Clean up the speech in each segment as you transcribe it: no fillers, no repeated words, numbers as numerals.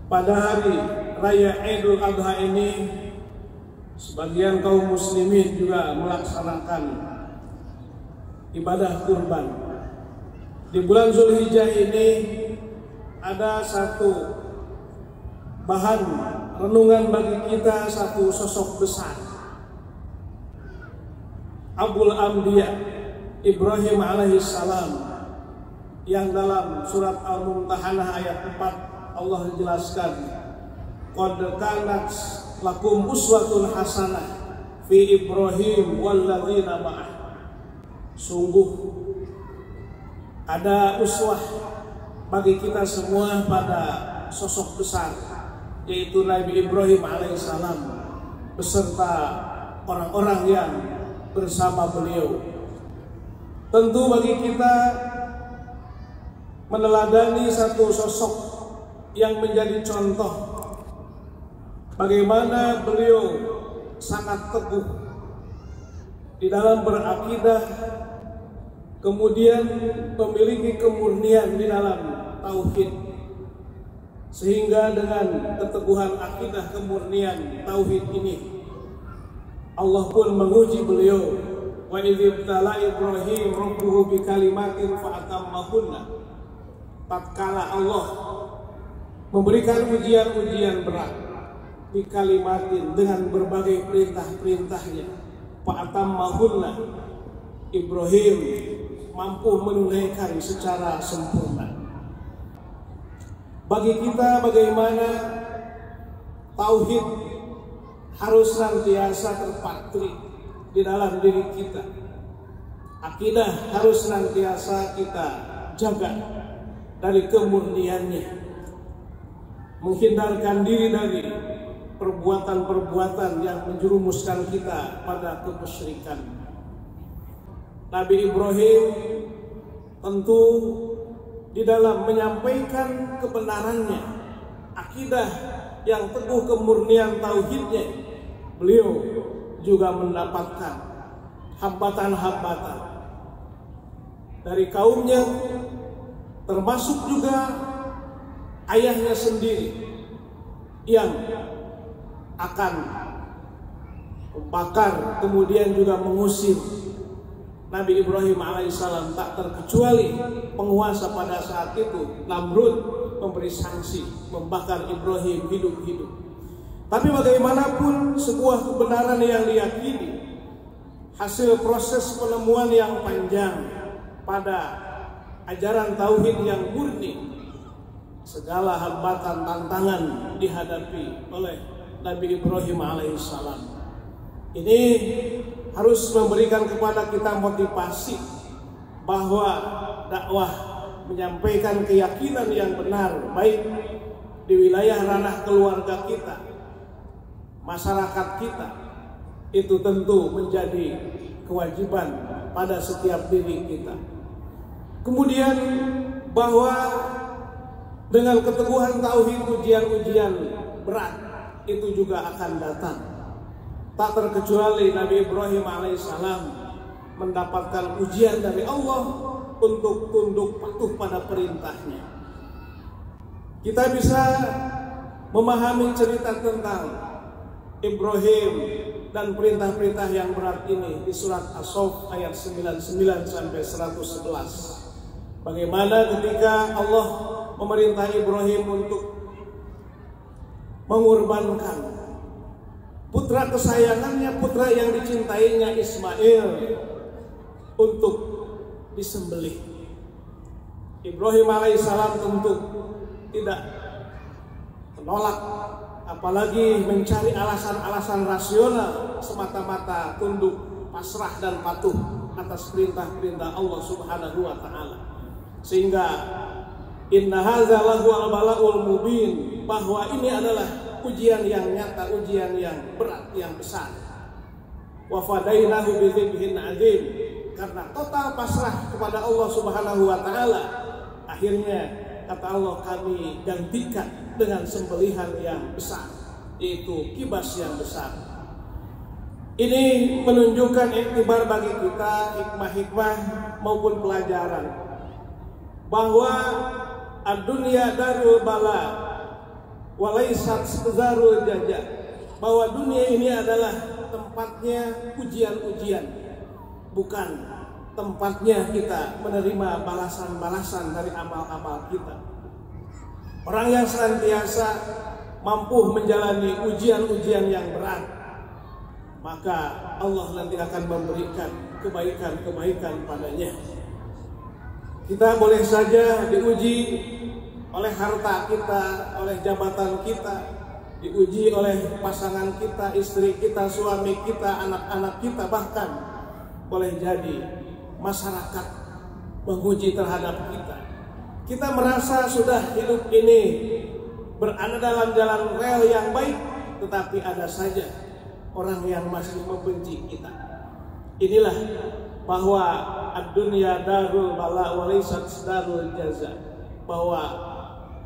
Pada hari Raya Idul Adha ini, sebagian kaum muslimin juga melaksanakan ibadah kurban. Di bulan Zulhijjah ini ada satu bahan renungan bagi kita, satu sosok besar, Abul Anbiya Ibrahim alaihissalam, yang dalam surat Al-Mumtahanah ayat 4 Allah jelaskan, qad kanat lakum uswatun hasanah fi Ibrahim walladzina ma'ah. Sungguh ada uswah bagi kita semua pada sosok besar, yaitu Nabi Ibrahim alaihissalam beserta orang-orang yang bersama beliau. Tentu bagi kita meneladani satu sosok yang menjadi contoh bagaimana beliau sangat teguh di dalam berakidah, kemudian memiliki kemurnian di dalam tauhid, sehingga dengan keteguhan akidah kemurnian tauhid ini Allah pun menguji beliau. Wa idz ibtala Ibrahim rabbuhu bikalimatin fa atammahunna. Tatkala Allah memberikan ujian-ujian berat bikalimatin, dengan berbagai perintah-perintahnya, fa atammahunna, Ibrahim mampu menunaikan secara sempurna. Bagi kita bagaimana tauhid harus senantiasa terpatri di dalam diri kita. Akidah harus senantiasa kita jaga dari kemurniannya, menghindarkan diri dari perbuatan-perbuatan yang menjerumuskan kita pada kemusyrikan. Nabi Ibrahim tentu di dalam menyampaikan kebenarannya, akidah yang teguh kemurnian tauhidnya, beliau juga mendapatkan hambatan-hambatan dari kaumnya, termasuk juga ayahnya sendiri yang akan membakar kemudian juga mengusir Nabi Ibrahim alaihissalam. Tak terkecuali penguasa pada saat itu, Namrud, memberi sanksi membakar Ibrahim hidup-hidup. Tapi bagaimanapun sebuah kebenaran yang diyakini hasil proses penemuan yang panjang pada ajaran tauhid yang murni, segala hambatan tantangan dihadapi oleh Nabi Ibrahim alaihissalam. Ini harus memberikan kepada kita motivasi bahwa dakwah menyampaikan keyakinan yang benar, baik di wilayah ranah keluarga kita, masyarakat kita, itu tentu menjadi kewajiban pada setiap diri kita. Kemudian bahwa dengan keteguhan tauhid ujian-ujian berat itu juga akan datang. Tak terkecuali Nabi Ibrahim alaihissalam mendapatkan ujian dari Allah untuk tunduk patuh pada perintahnya. Kita bisa memahami cerita tentang Ibrahim dan perintah-perintah yang berat ini di surat As-Saff ayat 99 sampai 111. Bagaimana ketika Allah memerintah Ibrahim untuk mengorbankan putra kesayangannya, putra yang dicintainya, Ismail, untuk disembelih. Ibrahim alaihissalam tentu tidak menolak, apalagi mencari alasan-alasan rasional, semata-mata tunduk, pasrah dan patuh atas perintah-perintah Allah Subhanahu wa taala. Sehingga inna hadza lahu al-bala'ul mubin, bahwa ini adalah ujian yang nyata, ujian yang berat, yang besar. Wa fadainahu bi dzibhin adzim, karena total pasrah kepada Allah Subhanahu wa taala, akhirnya kata Allah, kami gantikan dengan sembelihan yang besar, yaitu kibas yang besar. Ini menunjukkan iktibar bagi kita, hikmah-hikmah maupun pelajaran, bahwa ad-dunya darul bala, walaysat darul jaza, bahwa dunia ini adalah tempatnya ujian-ujian, bukan tempatnya kita menerima balasan-balasan dari amal-amal kita. Orang yang senantiasa mampu menjalani ujian-ujian yang berat, maka Allah nanti akan memberikan kebaikan-kebaikan padanya. Kita boleh saja diuji oleh harta kita, oleh jabatan kita, diuji oleh pasangan kita, istri kita, suami kita, anak-anak kita, bahkan boleh jadi masyarakat menguji terhadap kita. Kita merasa sudah hidup ini berada dalam jalan rel yang baik, tetapi ada saja orang yang masih membenci kita. Inilah bahwa ad-dunya darul bala walaysat darul jaza, bahwa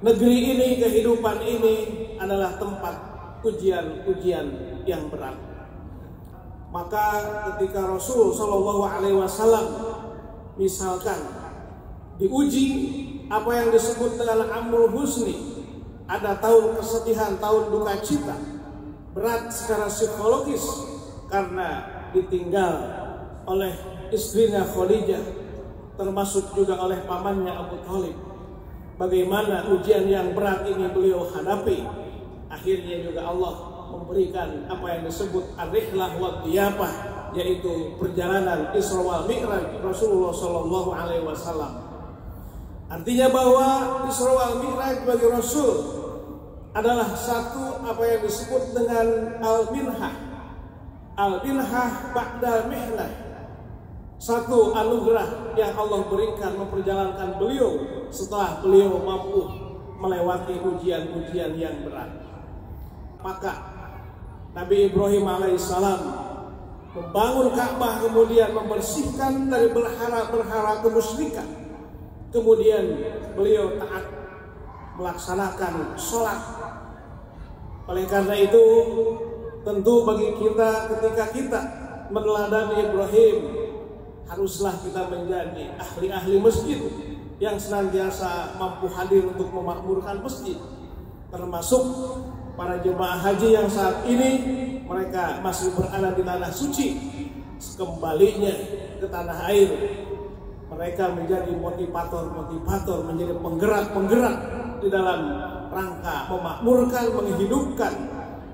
negeri ini, kehidupan ini adalah tempat ujian-ujian yang berat. Maka ketika Rasul Shallallahu Alaihi Wasallam misalkan diuji apa yang disebut dengan amrul husni, ada tahun kesedihan, tahun duka cita, berat secara psikologis karena ditinggal oleh istrinya Khadijah, termasuk juga oleh pamannya Abu Thalib. Bagaimana ujian yang berat ini beliau hadapi. Akhirnya juga Allah memberikan apa yang disebut ar-rihlah wa diyafah, yaitu perjalanan Isra wal Mi'raj Rasulullah Shallallahu Alaihi Wasallam. Artinya bahwa Isra wal Mi'raj bagi Rasul adalah satu apa yang disebut dengan al-minhah. Al-minhah ba'dal mihnah, satu anugerah yang Allah berikan memperjalankan beliau setelah beliau mampu melewati ujian-ujian yang berat. Maka Nabi Ibrahim alaihissalam membangun Ka'bah, kemudian membersihkan dari berhala-berhala kemusyrikan. Kemudian beliau taat melaksanakan sholat. Oleh karena itu, tentu bagi kita ketika kita meneladani Ibrahim, haruslah kita menjadi ahli-ahli masjid yang senantiasa mampu hadir untuk memakmurkan masjid. Termasuk para jemaah haji yang saat ini mereka masih berada di tanah suci, kembalinya ke tanah air, mereka menjadi motivator, menjadi penggerak di dalam rangka memakmurkan, menghidupkan,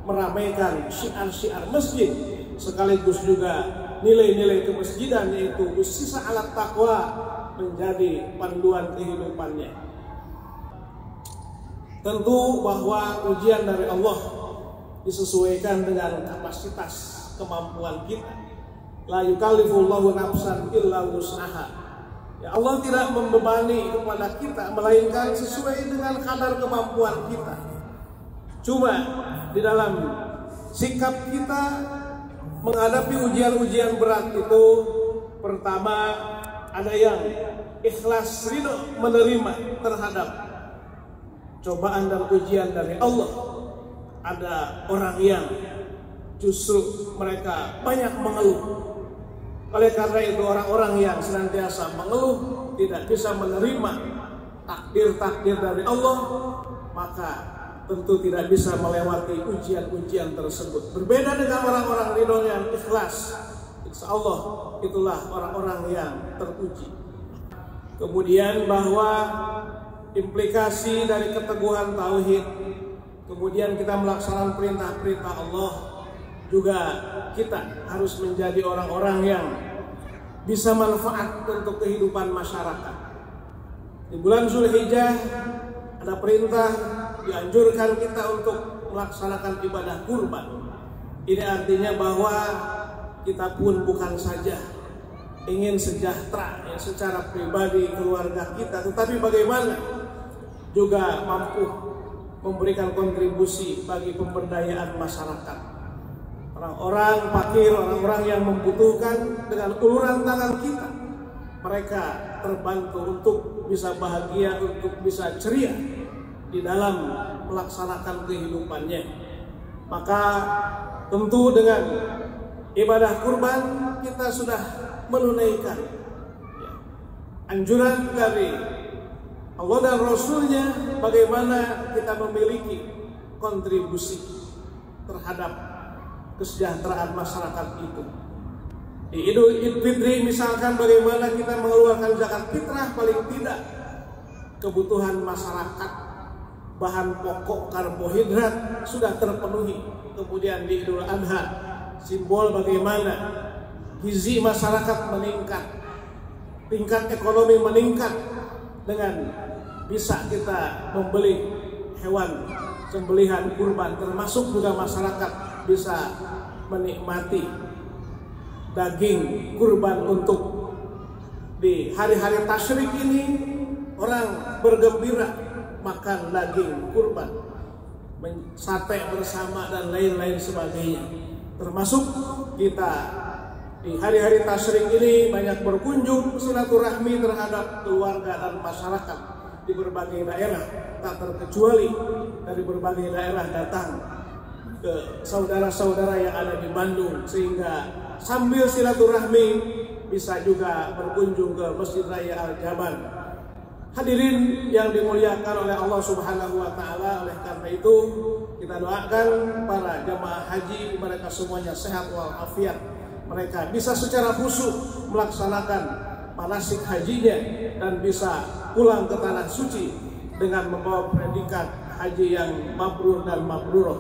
meramaikan syiar-syiar masjid, sekaligus juga nilai-nilai kemasjidan, yaitu ussisa ala taqwa, menjadi panduan kehidupannya. Tentu bahwa ujian dari Allah disesuaikan dengan kapasitas kemampuan kita. La yukallifullahu nafsan illa wus'aha. Ya, Allah tidak membebani kepada kita melainkan sesuai dengan kadar kemampuan kita. Cuma di dalam sikap kita menghadapi ujian-ujian berat itu, pertama ada yang ikhlas ridho menerima terhadap cobaan dan ujian dari Allah. Ada orang yang justru mereka banyak mengeluh. Oleh karena itu, orang-orang yang senantiasa mengeluh, tidak bisa menerima takdir-takdir dari Allah, maka tentu tidak bisa melewati ujian-ujian tersebut. Berbeda dengan orang-orang ridho yang ikhlas, insya Allah itulah orang-orang yang teruji. Kemudian bahwa implikasi dari keteguhan tauhid, kemudian kita melaksanakan perintah-perintah Allah, juga kita harus menjadi orang-orang yang bisa manfaat untuk kehidupan masyarakat. Di bulan Zulhijjah ada perintah, dianjurkan kita untuk melaksanakan ibadah kurban. Ini artinya bahwa kita pun bukan saja ingin sejahtera ya, secara pribadi keluarga kita, tetapi bagaimana juga mampu memberikan kontribusi bagi pemberdayaan masyarakat. Orang-orang fakir, orang-orang yang membutuhkan, dengan uluran tangan kita, mereka terbantu untuk bisa bahagia, untuk bisa ceria di dalam melaksanakan kehidupannya. Maka tentu dengan ibadah kurban kita sudah menunaikan anjuran dari Allah dan Rasulnya, bagaimana kita memiliki berkontribusi terhadap kesejahteraan masyarakat itu. Di Idul Fitri misalkan bagaimana kita mengeluarkan zakat fitrah, paling tidak kebutuhan masyarakat bahan pokok karbohidrat sudah terpenuhi. Kemudian di Idul Adha simbol bagaimana gizi masyarakat meningkat, tingkat ekonomi meningkat dengan bisa kita membeli hewan sembelihan kurban, termasuk juga masyarakat bisa menikmati daging kurban untuk di hari-hari tasyrik ini. Orang bergembira makan daging kurban, sate bersama dan lain-lain sebagainya. Termasuk kita di hari-hari tasyrik ini banyak berkunjung silaturahmi terhadap keluarga dan masyarakat di berbagai daerah, tak terkecuali dari berbagai daerah datang ke saudara-saudara yang ada di Bandung, sehingga sambil silaturahmi bisa juga berkunjung ke Masjid Raya Al-Jabar. Hadirin yang dimuliakan oleh Allah Subhanahu wa Ta'ala, oleh karena itu kita doakan para jamaah haji mereka semuanya sehat walafiat, mereka bisa secara khusyuk melaksanakan manasik hajinya dan bisa pulang ke tanah suci dengan membawa predikat haji yang mabrur dan mabruroh.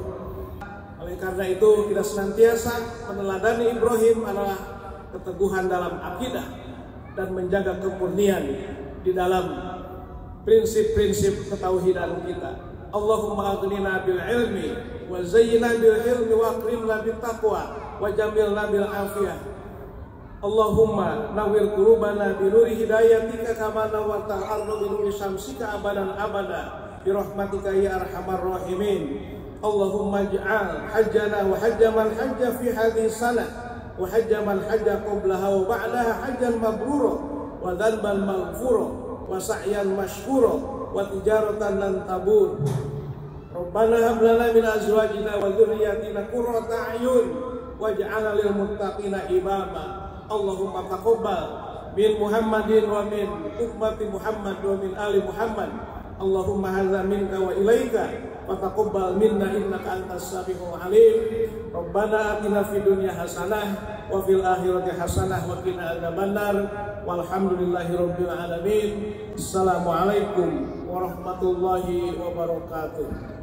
Oleh karena itu kita senantiasa meneladani Ibrahim adalah keteguhan dalam akidah dan menjaga kemurnian di dalam prinsip-prinsip ketauhidan kita. Allahumma aghnina bil ilmi wa zayyina bil ilmi wa akrimna bit taqwa wa jamilna bil afiyah. Allahumma nawwir qulubana bi nuri hidayatika kama nawwartal arda bi nuri syamsika abadan abada bi rahmatika ya arhamar rahimin. Allahumma ij'al hajjana wa hajja man hajja fi hadhihi sanah wa hajja man hajja qablaha wa ba'daha hajjan mabrura wa dhanban maghfura wa sa'yan mashkura wa tijaratan lan tabur. Rabbana hab lana min azwajina wa dhurriyyatina qurrata a'yun waj'alna lil muttaqina imama. Allahumma taqabbal min Muhammadin wa min ummati Muhammad wa min ali Muhammad. Allahumma hadza minka wa ilaika wa taqabbal minna innaka antas samiul alim. Rabbana atina fid dunya hasanah wa fil akhirati hasanah wa qina adzabannar. Walhamdulillahi rabbil alamin. Assalamualaikum warahmatullahi wabarakatuh.